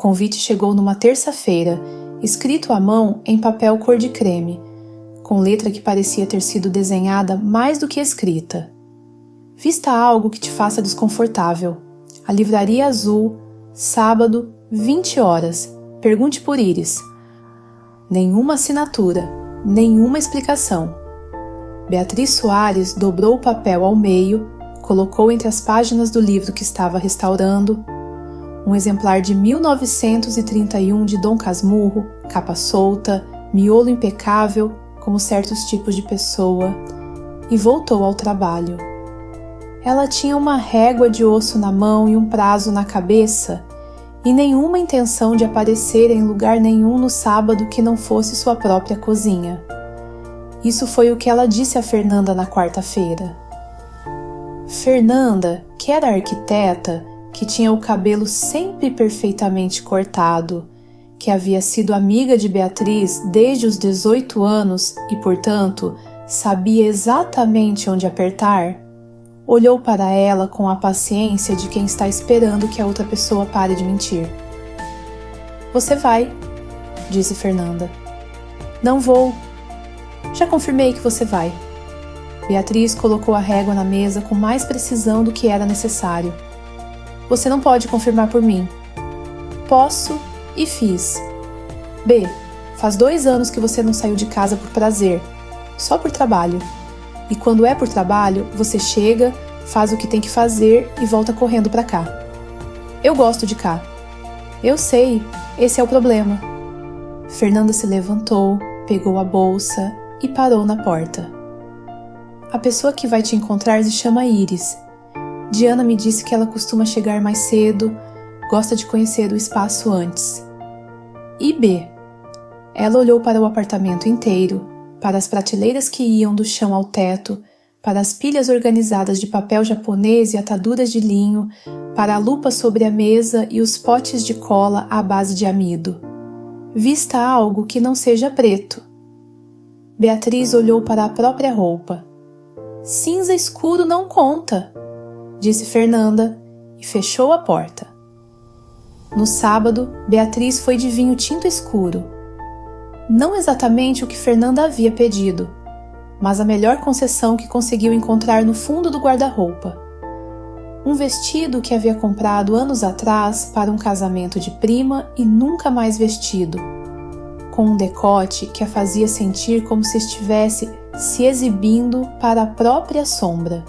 convite chegou numa terça-feira, escrito à mão em papel cor de creme, com letra que parecia ter sido desenhada mais do que escrita. Vista algo que te faça desconfortável. A Livraria Azul, sábado, 20 horas. Pergunte por Iris. Nenhuma assinatura, nenhuma explicação. Beatriz Soares dobrou o papel ao meio, colocou entre as páginas do livro que estava restaurando um exemplar de 1931 de Dom Casmurro, capa solta, miolo impecável, como certos tipos de pessoa, e voltou ao trabalho. Ela tinha uma régua de osso na mão e um prazo na cabeça, e nenhuma intenção de aparecer em lugar nenhum no sábado que não fosse sua própria cozinha. Isso foi o que ela disse a Fernanda na quarta-feira. Fernanda, que era arquiteta, que tinha o cabelo sempre perfeitamente cortado, que havia sido amiga de Beatriz desde os 18 anos e, portanto, sabia exatamente onde apertar, olhou para ela com a paciência de quem está esperando que a outra pessoa pare de mentir. Você vai, disse Fernanda. Não vou. Já confirmei que você vai. Beatriz colocou a régua na mesa com mais precisão do que era necessário. Você não pode confirmar por mim. Posso e fiz. B, faz 2 anos que você não saiu de casa por prazer, só por trabalho. E quando é por trabalho, você chega, faz o que tem que fazer e volta correndo pra cá. Eu gosto de cá. Eu sei, esse é o problema. Fernanda se levantou, pegou a bolsa e parou na porta. A pessoa que vai te encontrar se chama Iris. Diana me disse que ela costuma chegar mais cedo, gosta de conhecer o espaço antes. E B. Ela olhou para o apartamento inteiro, para as prateleiras que iam do chão ao teto, para as pilhas organizadas de papel japonês e ataduras de linho, para a lupa sobre a mesa e os potes de cola à base de amido. Vista algo que não seja preto. Beatriz olhou para a própria roupa. Cinza escuro não conta, disse Fernanda e fechou a porta. No sábado, Beatriz foi de vinho tinto escuro. Não exatamente o que Fernanda havia pedido, mas a melhor concessão que conseguiu encontrar no fundo do guarda-roupa. Um vestido que havia comprado anos atrás para um casamento de prima e nunca mais vestido, com um decote que a fazia sentir como se estivesse se exibindo para a própria sombra.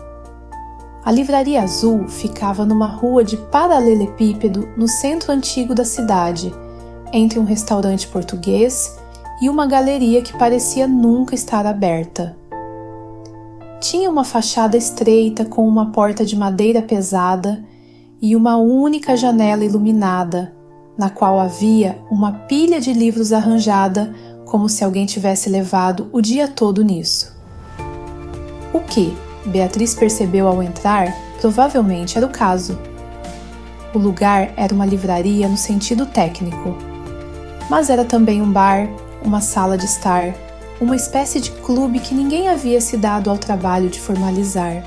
A Livraria Azul ficava numa rua de paralelepípedo no centro antigo da cidade, entre um restaurante português e uma galeria que parecia nunca estar aberta. Tinha uma fachada estreita com uma porta de madeira pesada e uma única janela iluminada, na qual havia uma pilha de livros arranjada como se alguém tivesse levado o dia todo nisso. O que Beatriz percebeu ao entrar provavelmente era o caso. O lugar era uma livraria no sentido técnico, mas era também um bar, uma sala de estar, uma espécie de clube que ninguém havia se dado ao trabalho de formalizar.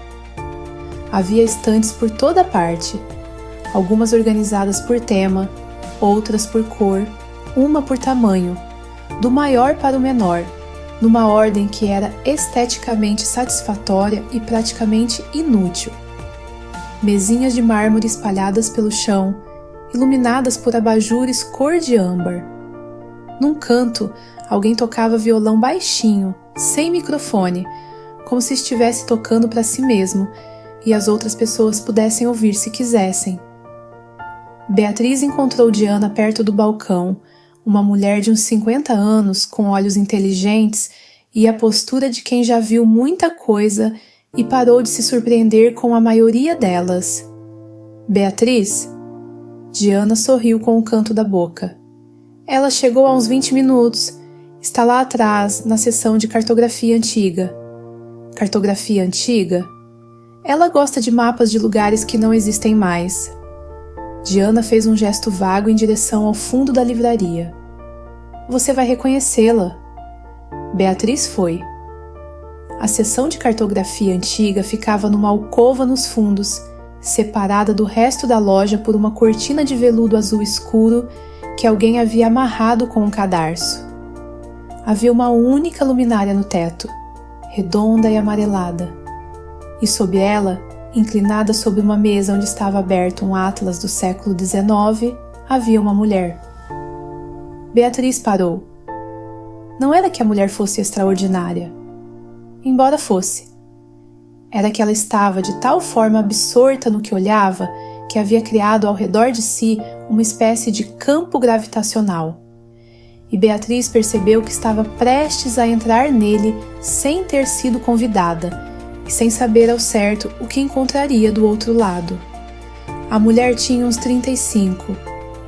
Havia estantes por toda parte, algumas organizadas por tema, outras por cor, uma por tamanho, do maior para o menor, numa ordem que era esteticamente satisfatória e praticamente inútil. Mesinhas de mármore espalhadas pelo chão, iluminadas por abajures cor de âmbar. Num canto, alguém tocava violão baixinho, sem microfone, como se estivesse tocando para si mesmo e as outras pessoas pudessem ouvir se quisessem. Beatriz encontrou Diana perto do balcão, uma mulher de uns 50 anos, com olhos inteligentes e a postura de quem já viu muita coisa e parou de se surpreender com a maioria delas. Beatriz? Diana sorriu com o canto da boca. Ela chegou há uns 20 minutos. Está lá atrás, na seção de cartografia antiga. Cartografia antiga? Ela gosta de mapas de lugares que não existem mais. Diana fez um gesto vago em direção ao fundo da livraria. Você vai reconhecê-la. Beatriz foi. A seção de cartografia antiga ficava numa alcova nos fundos, separada do resto da loja por uma cortina de veludo azul escuro que alguém havia amarrado com um cadarço. Havia uma única luminária no teto, redonda e amarelada, e sob ela, inclinada sobre uma mesa onde estava aberto um atlas do século XIX, havia uma mulher. Beatriz parou. Não era que a mulher fosse extraordinária, embora fosse. Era que ela estava de tal forma absorta no que olhava que havia criado ao redor de si uma espécie de campo gravitacional. E Beatriz percebeu que estava prestes a entrar nele sem ter sido convidada e sem saber ao certo o que encontraria do outro lado. A mulher tinha uns 35,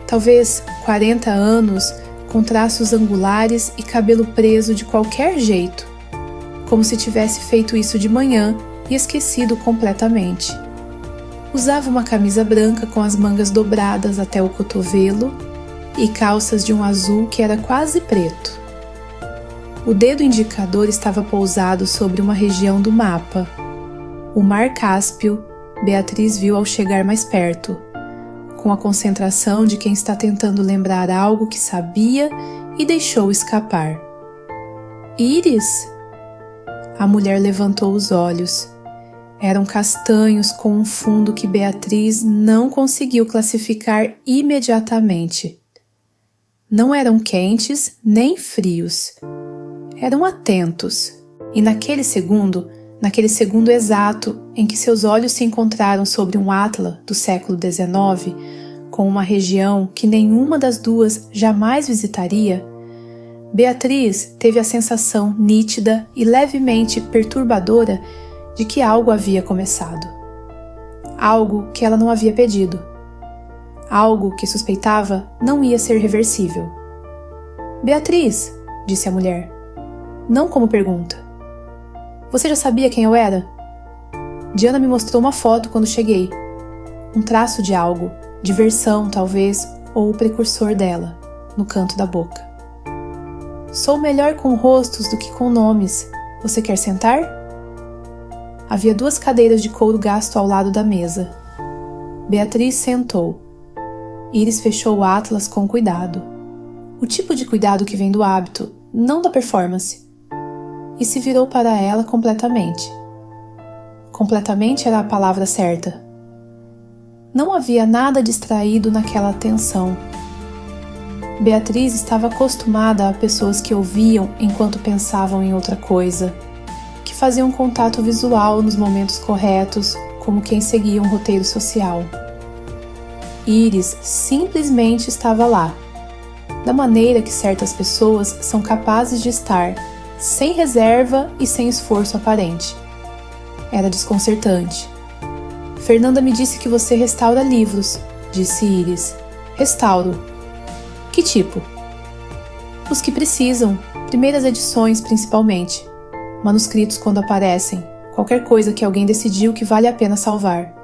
talvez 40 anos, com traços angulares e cabelo preso de qualquer jeito, como se tivesse feito isso de manhã e esquecido completamente. Usava uma camisa branca com as mangas dobradas até o cotovelo e calças de um azul que era quase preto. O dedo indicador estava pousado sobre uma região do mapa. O Mar Cáspio, Beatriz viu ao chegar mais perto, com a concentração de quem está tentando lembrar algo que sabia e deixou escapar. Íris? A mulher levantou os olhos. Eram castanhos com um fundo que Beatriz não conseguiu classificar imediatamente. Não eram quentes nem frios. Eram atentos. E naquele segundo exato em que seus olhos se encontraram sobre um atlas do século XIX, com uma região que nenhuma das duas jamais visitaria, Beatriz teve a sensação nítida e levemente perturbadora de que algo havia começado. Algo que ela não havia pedido. Algo que suspeitava não ia ser reversível. Beatriz, disse a mulher, não como pergunta. Você já sabia quem eu era? Diana me mostrou uma foto quando cheguei. Um traço de algo, de versão talvez, ou o precursor dela, no canto da boca. Sou melhor com rostos do que com nomes. Você quer sentar? Havia 2 cadeiras de couro gasto ao lado da mesa. Beatriz sentou. Íris fechou o atlas com cuidado. O tipo de cuidado que vem do hábito, não da performance. E se virou para ela completamente. Completamente era a palavra certa. Não havia nada distraído naquela atenção. Beatriz estava acostumada a pessoas que ouviam enquanto pensavam em outra coisa, que faziam contato visual nos momentos corretos, como quem seguia um roteiro social. Íris simplesmente estava lá, da maneira que certas pessoas são capazes de estar, sem reserva e sem esforço aparente. Era desconcertante. Fernanda me disse que você restaura livros, disse Íris. Restauro. Que tipo? Os que precisam, primeiras edições principalmente. Manuscritos quando aparecem, qualquer coisa que alguém decidiu que vale a pena salvar.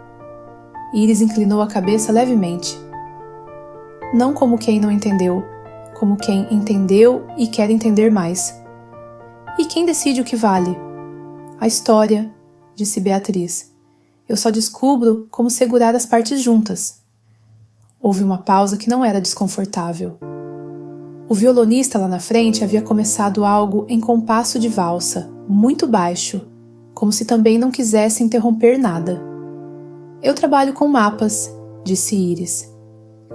Íris inclinou a cabeça levemente. Não como quem não entendeu, como quem entendeu e quer entender mais. E quem decide o que vale? A história, disse Beatriz. Eu só descubro como segurar as partes juntas. Houve uma pausa que não era desconfortável. O violonista lá na frente havia começado algo em compasso de valsa, muito baixo, como se também não quisesse interromper nada. Eu trabalho com mapas, disse Íris.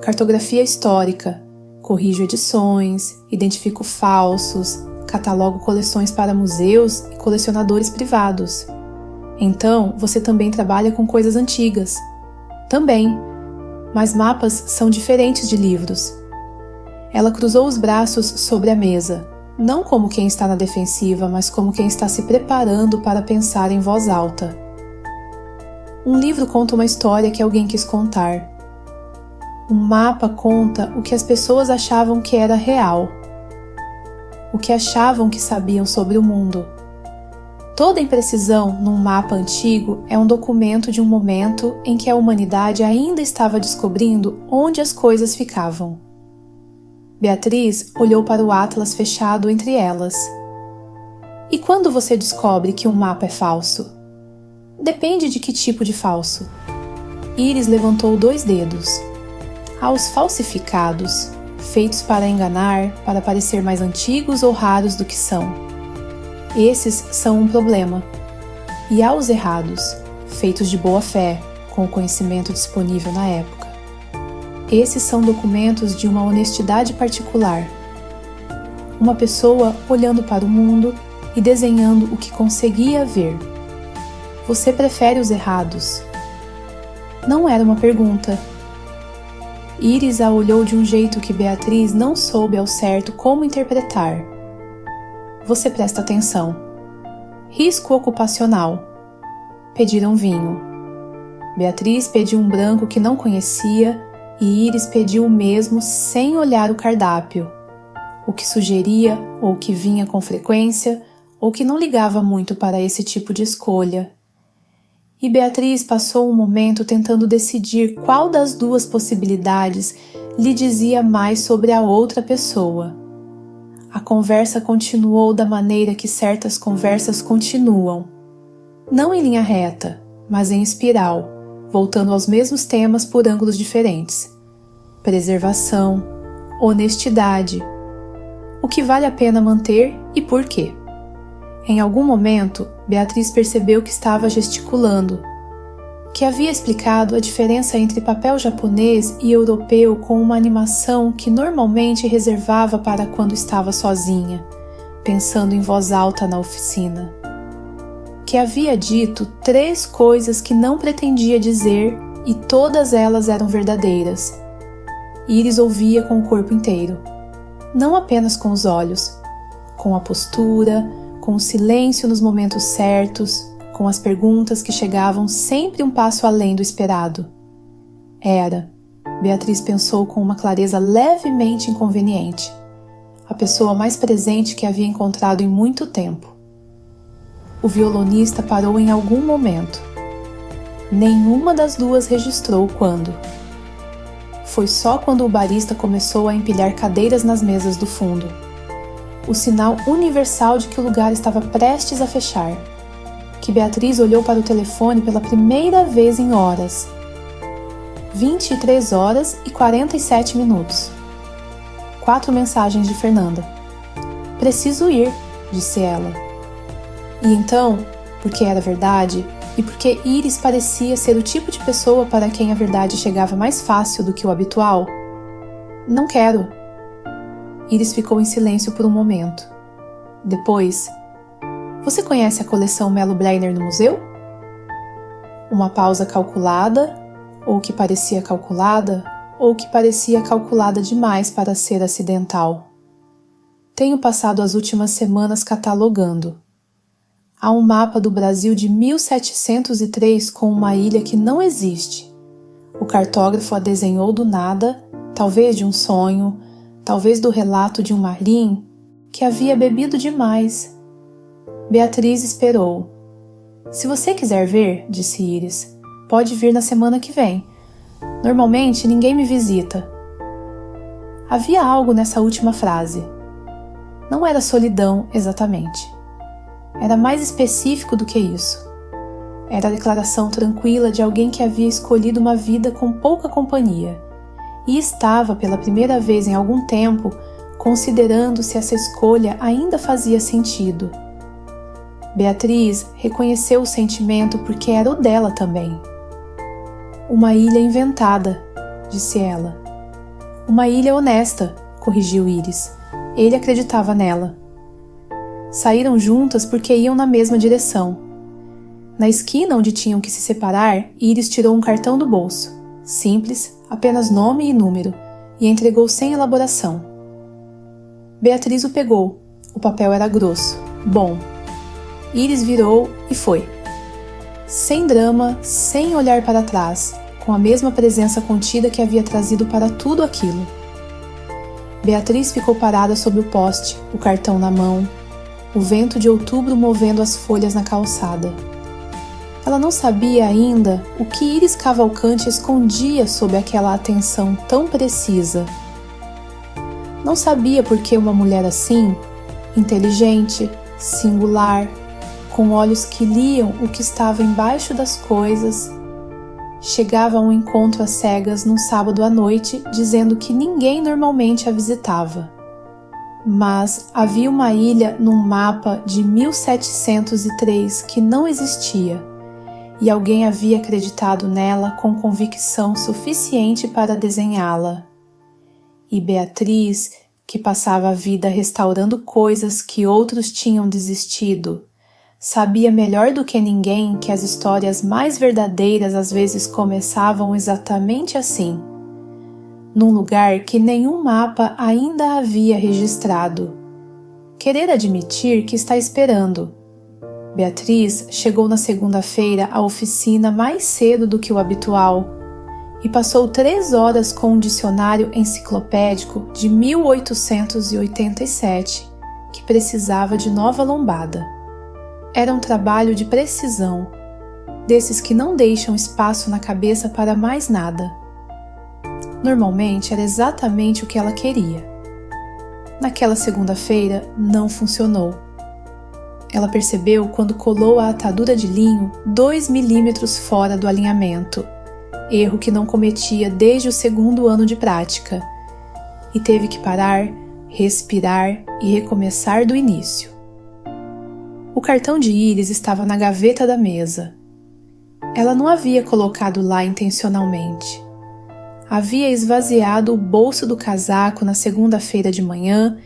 Cartografia histórica, corrijo edições, identifico falsos, catalogo coleções para museus e colecionadores privados. Então, você também trabalha com coisas antigas. Também, mas mapas são diferentes de livros. Ela cruzou os braços sobre a mesa, não como quem está na defensiva, mas como quem está se preparando para pensar em voz alta. Um livro conta uma história que alguém quis contar. Um mapa conta o que as pessoas achavam que era real, o que achavam que sabiam sobre o mundo. Toda imprecisão num mapa antigo é um documento de um momento em que a humanidade ainda estava descobrindo onde as coisas ficavam. Beatriz olhou para o atlas fechado entre elas. E quando você descobre que um mapa é falso? Depende de que tipo de falso. Íris levantou 2 dedos. Há os falsificados, feitos para enganar, para parecer mais antigos ou raros do que são. Esses são um problema. E há os errados, feitos de boa fé, com o conhecimento disponível na época. Esses são documentos de uma honestidade particular. Uma pessoa olhando para o mundo e desenhando o que conseguia ver. Você prefere os errados? Não era uma pergunta. Íris a olhou de um jeito que Beatriz não soube ao certo como interpretar. Você presta atenção. Risco ocupacional. Pediram vinho. Beatriz pediu um branco que não conhecia e Íris pediu o mesmo sem olhar o cardápio, o que sugeria ou que vinha com frequência ou que não ligava muito para esse tipo de escolha. E Beatriz passou um momento tentando decidir qual das duas possibilidades lhe dizia mais sobre a outra pessoa. A conversa continuou da maneira que certas conversas continuam. Não em linha reta, mas em espiral, voltando aos mesmos temas por ângulos diferentes. Preservação, honestidade. O que vale a pena manter e por quê? Em algum momento, Beatriz percebeu que estava gesticulando, que havia explicado a diferença entre papel japonês e europeu com uma animação que normalmente reservava para quando estava sozinha, pensando em voz alta na oficina. Que havia dito 3 coisas que não pretendia dizer e todas elas eram verdadeiras. Íris ouvia com o corpo inteiro, não apenas com os olhos, com a postura, com o silêncio nos momentos certos, com as perguntas que chegavam sempre um passo além do esperado. Beatriz pensou com uma clareza levemente inconveniente, a pessoa mais presente que havia encontrado em muito tempo. O violonista parou em algum momento. Nenhuma das duas registrou quando. Foi só quando o barista começou a empilhar cadeiras nas mesas do fundo. O sinal universal de que o lugar estava prestes a fechar, que Beatriz olhou para o telefone pela primeira vez em horas. 23 horas e 47 minutos. 4 mensagens de Fernanda. Preciso ir, disse ela. E então, porque era verdade, e porque Íris parecia ser o tipo de pessoa para quem a verdade chegava mais fácil do que o habitual, não quero. Íris ficou em silêncio por um momento. Depois, você conhece a coleção Melo Breiner no museu? Uma pausa calculada, ou que parecia calculada, ou que parecia calculada demais para ser acidental. Tenho passado as últimas semanas catalogando. Há um mapa do Brasil de 1703 com uma ilha que não existe. O cartógrafo a desenhou do nada, talvez de um sonho, talvez do relato de um marim que havia bebido demais. Beatriz esperou. Se você quiser ver, disse Íris, pode vir na semana que vem. Normalmente ninguém me visita. Havia algo nessa última frase. Não era solidão exatamente. Era mais específico do que isso. Era a declaração tranquila de alguém que havia escolhido uma vida com pouca companhia e estava, pela primeira vez em algum tempo, considerando se essa escolha ainda fazia sentido. Beatriz reconheceu o sentimento porque era o dela também. Uma ilha inventada, disse ela. Uma ilha honesta, corrigiu Íris. Ele acreditava nela. Saíram juntas porque iam na mesma direção. Na esquina onde tinham que se separar, Íris tirou um cartão do bolso, simples, apenas nome e número, e entregou sem elaboração. Beatriz o pegou. O papel era grosso, bom. Íris virou e foi. Sem drama, sem olhar para trás, com a mesma presença contida que havia trazido para tudo aquilo. Beatriz ficou parada sob o poste, o cartão na mão, o vento de outubro movendo as folhas na calçada. Ela não sabia ainda o que Íris Cavalcante escondia sob aquela atenção tão precisa. Não sabia por que uma mulher assim, inteligente, singular, com olhos que liam o que estava embaixo das coisas, chegava a um encontro às cegas num sábado à noite, dizendo que ninguém normalmente a visitava. Mas havia uma ilha num mapa de 1703 que não existia, e alguém havia acreditado nela com convicção suficiente para desenhá-la. E Beatriz, que passava a vida restaurando coisas que outros tinham desistido, sabia melhor do que ninguém que as histórias mais verdadeiras às vezes começavam exatamente assim, num lugar que nenhum mapa ainda havia registrado. Querer admitir que está esperando. Beatriz chegou na segunda-feira à oficina mais cedo do que o habitual e passou 3 horas com um dicionário enciclopédico de 1887 que precisava de nova lombada. Era um trabalho de precisão, desses que não deixam espaço na cabeça para mais nada. Normalmente era exatamente o que ela queria. Naquela segunda-feira não funcionou. Ela percebeu quando colou a atadura de linho 2 milímetros fora do alinhamento, erro que não cometia desde o 2º ano de prática, e teve que parar, respirar e recomeçar do início. O cartão de íris estava na gaveta da mesa. Ela não havia colocado lá intencionalmente. Havia esvaziado o bolso do casaco na segunda-feira de manhã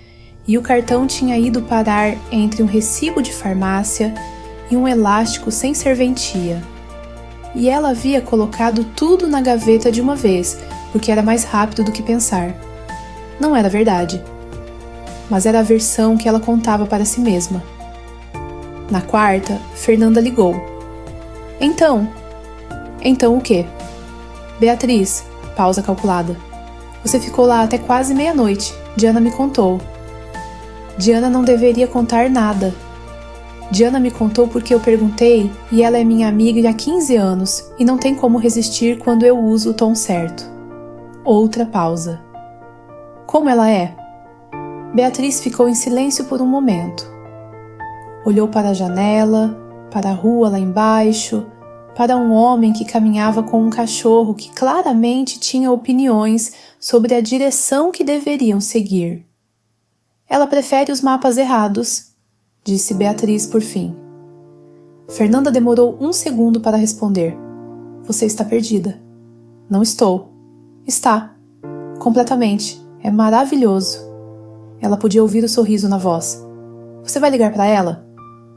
e o cartão tinha ido parar entre um recibo de farmácia e um elástico sem serventia. E ela havia colocado tudo na gaveta de uma vez, porque era mais rápido do que pensar. Não era verdade, mas era a versão que ela contava para si mesma. Na quarta, Fernanda ligou. Então o quê? Beatriz, pausa calculada. Você ficou lá até quase meia-noite. Diana me contou. Diana não deveria contar nada. Diana me contou porque eu perguntei e ela é minha amiga há 15 anos e não tem como resistir quando eu uso o tom certo. Outra pausa. Como ela é? Beatriz ficou em silêncio por um momento. Olhou para a janela, para a rua lá embaixo, para um homem que caminhava com um cachorro que claramente tinha opiniões sobre a direção que deveriam seguir. Ela prefere os mapas errados, disse Beatriz por fim. Fernanda demorou 1 segundo para responder. Você está perdida. Não estou. Está. Completamente. É maravilhoso. Ela podia ouvir o sorriso na voz. Você vai ligar para ela?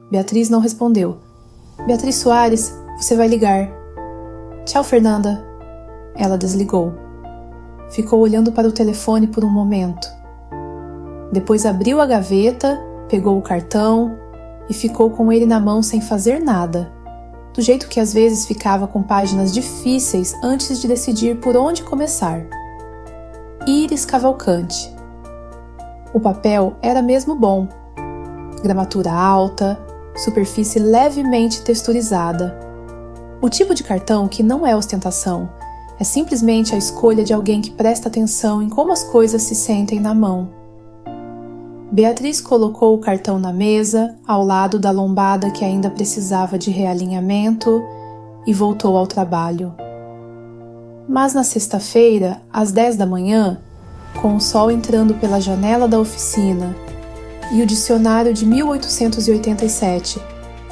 Beatriz não respondeu. Beatriz Soares, você vai ligar. Tchau, Fernanda. Ela desligou. Ficou olhando para o telefone por um momento. Depois abriu a gaveta, pegou o cartão e ficou com ele na mão sem fazer nada, do jeito que às vezes ficava com páginas difíceis antes de decidir por onde começar. Íris Cavalcante. O papel era mesmo bom. Gramatura alta, superfície levemente texturizada. O tipo de cartão que não é ostentação, é simplesmente a escolha de alguém que presta atenção em como as coisas se sentem na mão. Beatriz colocou o cartão na mesa, ao lado da lombada que ainda precisava de realinhamento, e voltou ao trabalho. Mas na sexta-feira, às 10 da manhã, com o sol entrando pela janela da oficina e o dicionário de 1887,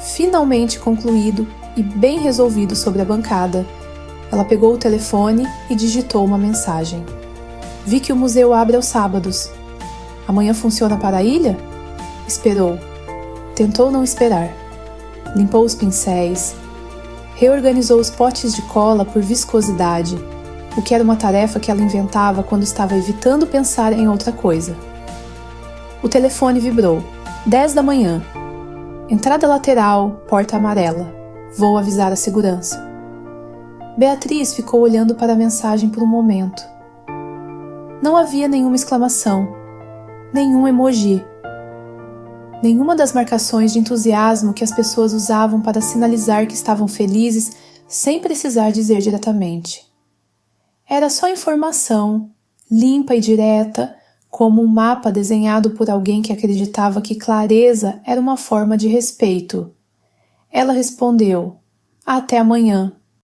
finalmente concluído e bem resolvido sobre a bancada, ela pegou o telefone e digitou uma mensagem. Vi que o museu abre aos sábados. Amanhã funciona para a ilha? Esperou. Tentou não esperar. Limpou os pincéis. Reorganizou os potes de cola por viscosidade, o que era uma tarefa que ela inventava quando estava evitando pensar em outra coisa. O telefone vibrou. 10 da manhã. Entrada lateral, porta amarela. Vou avisar a segurança. Beatriz ficou olhando para a mensagem por um momento. Não havia nenhuma exclamação, nenhum emoji, nenhuma das marcações de entusiasmo que as pessoas usavam para sinalizar que estavam felizes sem precisar dizer diretamente. Era só informação, limpa e direta, como um mapa desenhado por alguém que acreditava que clareza era uma forma de respeito. Ela respondeu, até amanhã.